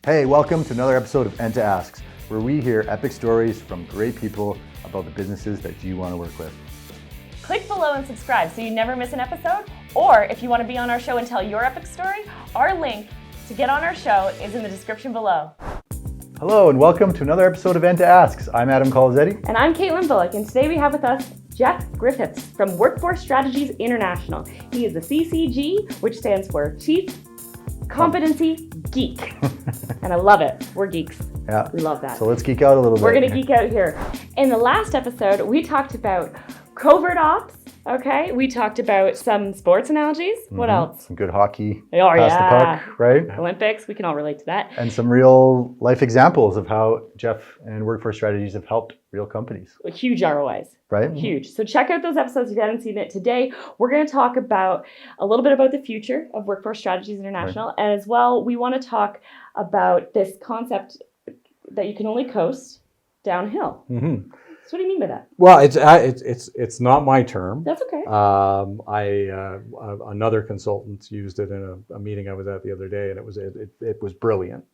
Hey, welcome to another episode of Enta Asks, where we hear epic stories from great people about the businesses that you want to work with. Click below and subscribe so you never miss an episode. Or if you want to be on our show and tell your epic story, our link to get on our show is in the description below. Hello and welcome to another episode of Enta Asks. I'm Adam Colazetti. And I'm Katelyn Bullock, and today we have with us Jeff Griffiths from Workforce Strategies International. He is the CCG, which stands for Chief Competency Geek. And I love it. We're geeks. Yeah. We love that. So let's geek out a little bit. We're going to geek out here. In the last episode, we talked about covert ops. Okay. We talked about some sports analogies. What else? Some good hockey. Oh, Pass the puck, right? Olympics. We can all relate to that. And some real life examples of how Jeff and Workforce Strategies have helped real companies. Huge ROIs. Right? Huge. So check out those episodes if you haven't seen it. Today, we're going to talk about a little bit about the future of Workforce Strategies International. Right. And as well, we want to talk about this concept that you can only coast downhill. Mm-hmm. So what do you mean by that? Well, it's not my term. That's okay. Another consultant used it in a meeting I was at the other day, and it was brilliant.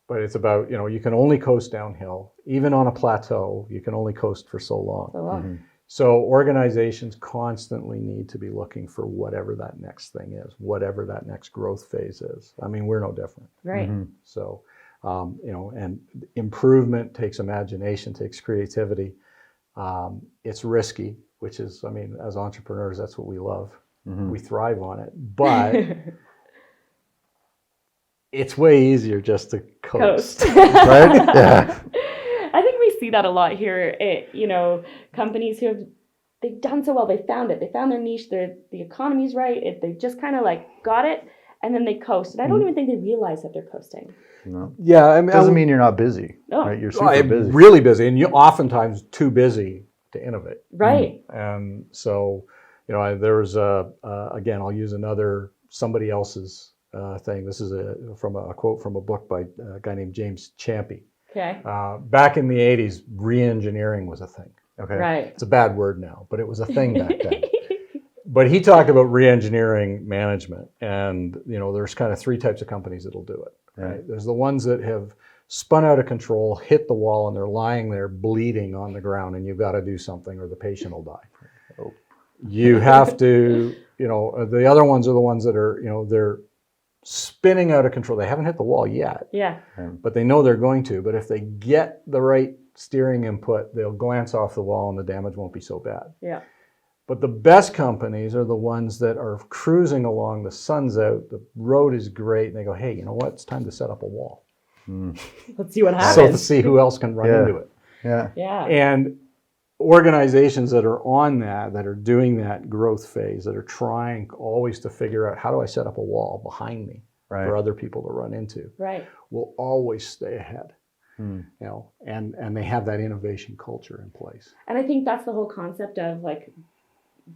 But it's about, you can only coast downhill. Even on a plateau, you can only coast for so long. Mm-hmm. So organizations constantly need to be looking for whatever that next thing is, whatever that next growth phase is. I mean, we're no different. Right. Mm-hmm. So, and improvement takes imagination, takes creativity. It's risky, which is, as entrepreneurs, that's what we love. Mm-hmm. We thrive on it, but it's way easier just to coast. Right? Yeah. I think we see that a lot here. Companies they've done so well. They found it. They found their niche. The economy's right. They just kind of got it, and then they coast. And I don't even think they realize that they're coasting. No. Yeah, Doesn't mean you're not busy. Oh. Right? You're super busy. Really busy, and you're oftentimes too busy to innovate. Right. And so, there was again, I'll use somebody else's thing. This is from a quote from a book by a guy named James Champy. Okay. Back in the 80s, re-engineering was a thing. Okay. Right. It's a bad word now, but it was a thing back then. But he talked about re-engineering management, and there's kind of three types of companies that'll do it. Right? There's the ones that have spun out of control, hit the wall, and they're lying there bleeding on the ground, and you've got to do something or the patient will die. Oh. You have to, the other ones are the ones that are, they're spinning out of control. They haven't hit the wall yet. Yeah. But they know they're going to. But if they get the right steering input, they'll glance off the wall and the damage won't be so bad. Yeah. But the best companies are the ones that are cruising along, the sun's out, the road is great, and they go, hey, you know what? It's time to set up a wall. Let's see what happens. So to see who else can run into it. Yeah. Yeah. And organizations that are on that are doing that growth phase, that are trying always to figure out, how do I set up a wall behind me for other people to run into? Right. Will always stay ahead. And they have that innovation culture in place. And I think that's the whole concept of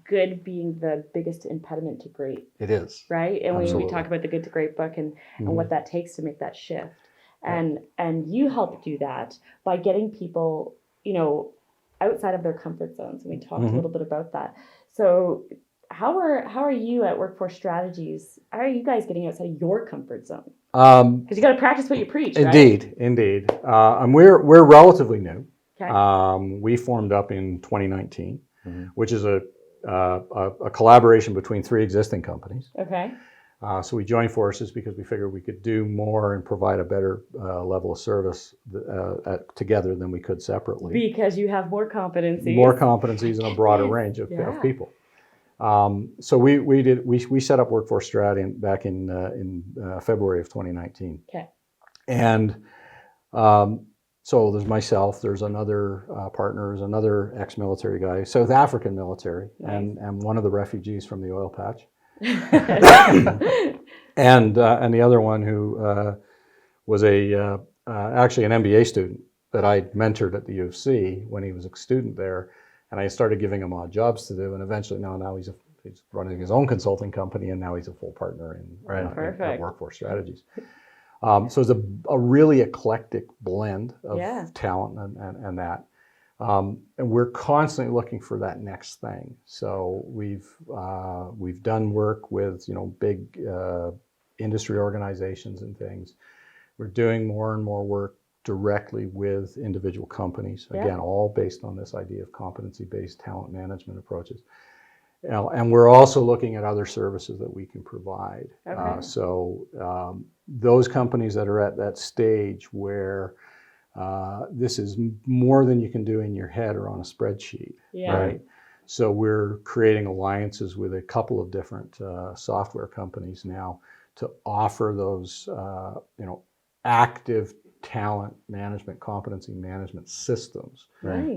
good being the biggest impediment to great. It is. Right? And Absolutely. we talk about the Good to Great book and what that takes to make that shift. And you help do that by getting people, outside of their comfort zones. And we talked a little bit about that. So how are you at Workforce Strategies? How are you guys getting outside of your comfort zone? Because you got to practice what you preach, right? Indeed. And we're relatively new. Okay. We formed up in 2019, which is a collaboration between three existing companies. Okay. So we joined forces because we figured we could do more and provide a better level of service together than we could separately. Because you have more competencies. More competencies and a broader range of people. So we set up Workforce Strategy back in February of 2019. Okay. And so there's myself, there's another partner, there's another ex-military guy, South African military, nice. and one of the refugees from the oil patch. and the other one who was actually an MBA student that I mentored at the U of C when he was a student there, and I started giving him odd jobs to do, and eventually now he's running his own consulting company, and now he's a full partner in Workforce Strategies. So it's a really eclectic blend of talent and that. And we're constantly looking for that next thing. So we've done work with big industry organizations and things We're doing more and more work directly with individual companies, again, all based on this idea of competency-based talent management approaches. And we're also looking at other services that we can provide. Those companies that are at that stage where this is more than you can do in your head or on a spreadsheet, right? So we're creating alliances with a couple of different software companies now to offer those, active talent management, competency management systems,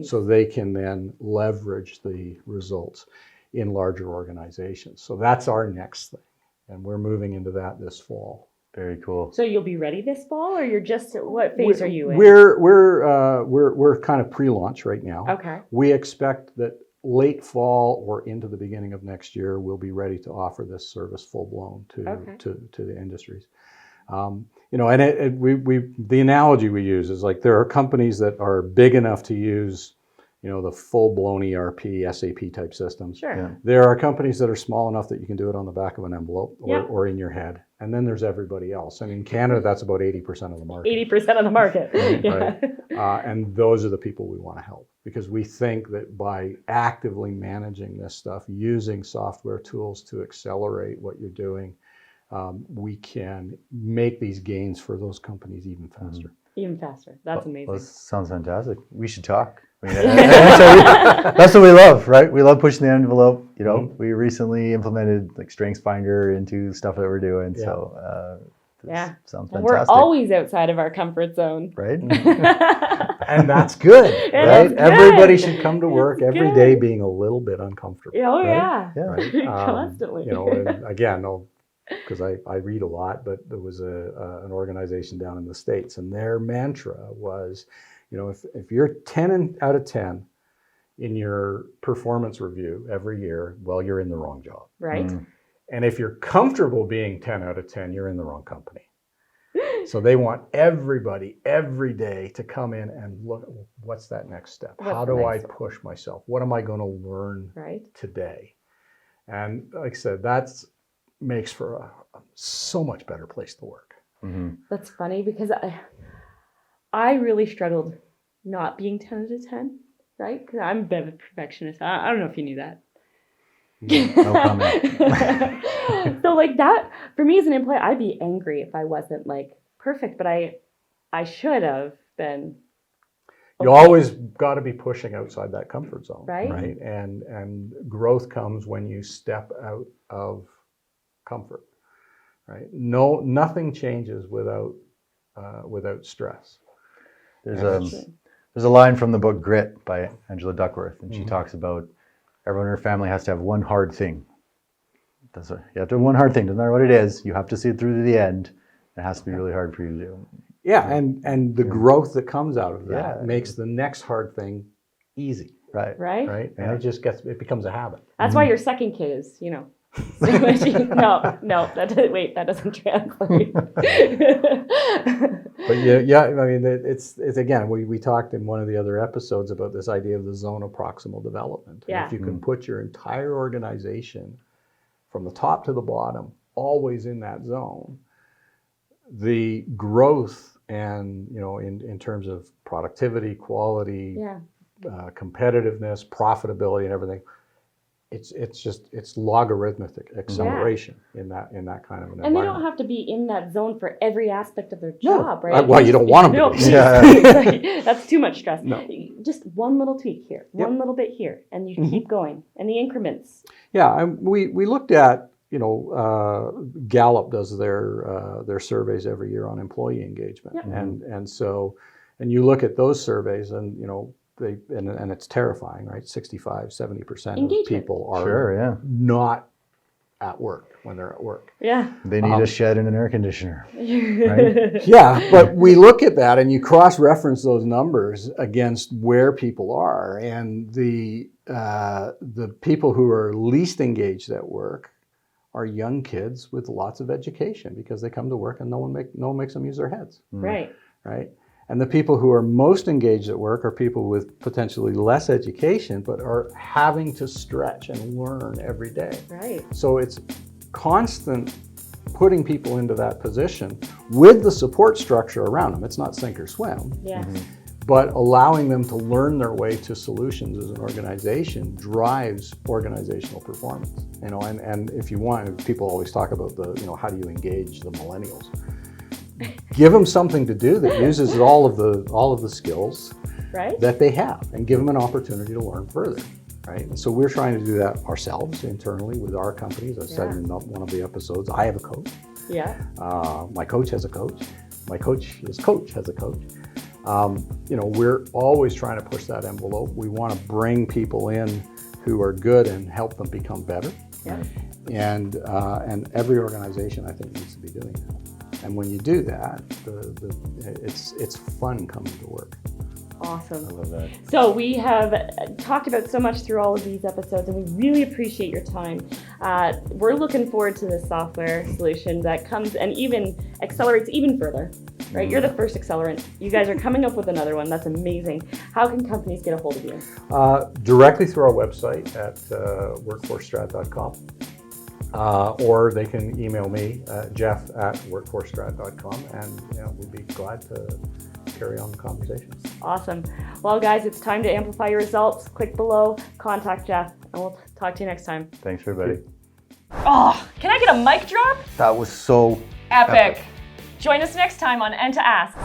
so they can then leverage the results in larger organizations. So that's our next thing, and we're moving into that this fall. Very cool. So you'll be ready this fall, or you're just, what phase are you in? We're kind of pre-launch right now. Okay. We expect that late fall or into the beginning of next year, we'll be ready to offer this service full blown to the industries. And the analogy we use is like there are companies that are big enough to use, the full-blown ERP, SAP type systems. Sure. Yeah. There are companies that are small enough that you can do it on the back of an envelope or in your head. And then there's everybody else. And in Canada, that's about 80% of the market. 80% of the market. Right? And those are the people we want to help, because we think that by actively managing this stuff, using software tools to accelerate what you're doing, we can make these gains for those companies even faster. Even faster. That's amazing. Well, that sounds fantastic. We should talk. That's what we love, right? We love pushing the envelope. We recently implemented like StrengthsFinder into stuff that we're doing. Yeah. So sounds fantastic. We're always outside of our comfort zone, right? And that's good, right? Good. Everybody should come to work every day being a little bit uncomfortable. Oh right? yeah, right? Constantly. And again, because I read a lot, but there was an organization down in the States, and their mantra was, if you're 10 out of 10 in your performance review every year, well, you're in the wrong job. Right. And if you're comfortable being 10 out of 10, you're in the wrong company. So they want everybody every day to come in and look, what's that next step? How do I push myself? What am I going to learn today? And like I said, that's makes for a so much better place to work. Mm-hmm. That's funny because I really struggled not being 10 out of 10, right? Because I'm a bit of a perfectionist. I don't know if you knew that. No comment. So like that, for me as an employee, I'd be angry if I wasn't like perfect, but I should have been. You always got to be pushing outside that comfort zone, right? And growth comes when you step out of comfort, right? Nothing changes without stress. There's a line from the book Grit by Angela Duckworth, and she talks about everyone in her family has to have one hard thing. You have to have one hard thing. Doesn't matter what it is. You have to see it through to the end. It has to be really hard for you to do. Yeah, and the growth that comes out of that makes the next hard thing easy. Right. And it becomes a habit. That's why your second kid is, that doesn't translate. But I mean, it's again, we talked in one of the other episodes about this idea of the zone of proximal development. Yeah. If you can put your entire organization from the top to the bottom, always in that zone, the growth and, in terms of productivity, quality, competitiveness, profitability, and everything, it's logarithmic acceleration in that kind of an environment. And they don't have to be in that zone for every aspect of their job, right? Well, you don't want them to be. That's too much stress. No. Just one little tweak here, one little bit here, and you keep going. And the increments. Yeah, we looked at, Gallup does their surveys every year on employee engagement, and you look at those surveys, and and it's terrifying, right? 65-70% of people are not at work when they're at work. Yeah. They need a shed and an air conditioner. Right? Yeah, but we look at that and you cross-reference those numbers against where people are, and the people who are least engaged at work are young kids with lots of education, because they come to work and no one makes them use their heads. Right. And the people who are most engaged at work are people with potentially less education, but are having to stretch and learn every day. Right. So it's constant putting people into that position with the support structure around them. It's not sink or swim. Yeah. But allowing them to learn their way to solutions as an organization drives organizational performance. And if you want, people always talk about how do you engage the millennials? Give them something to do that uses all of the skills Right. that they have, and give them an opportunity to learn further. Right? And so we're trying to do that ourselves internally with our companies. I said in one of the episodes, I have a coach. Yeah. My coach has a coach. My coach's coach has a coach. We're always trying to push that envelope. We want to bring people in who are good and help them become better. Yeah. And every organization, I think, needs to be doing that. And when you do that, it's fun coming to work. Awesome. I love that. So we have talked about so much through all of these episodes, and we really appreciate your time. We're looking forward to this software solution that comes and even accelerates even further. Right? You're the first accelerant. You guys are coming up with another one. That's amazing. How can companies get a hold of you? Directly through our website at workforcestrat.com. Or they can email me, jeff@workforcestrat.com, and we'd be glad to carry on the conversation. Awesome. Well, guys, it's time to amplify your results. Click below, contact Jeff, and we'll talk to you next time. Thanks, everybody. Oh, can I get a mic drop? That was so Epic. Join us next time on Enta Asks.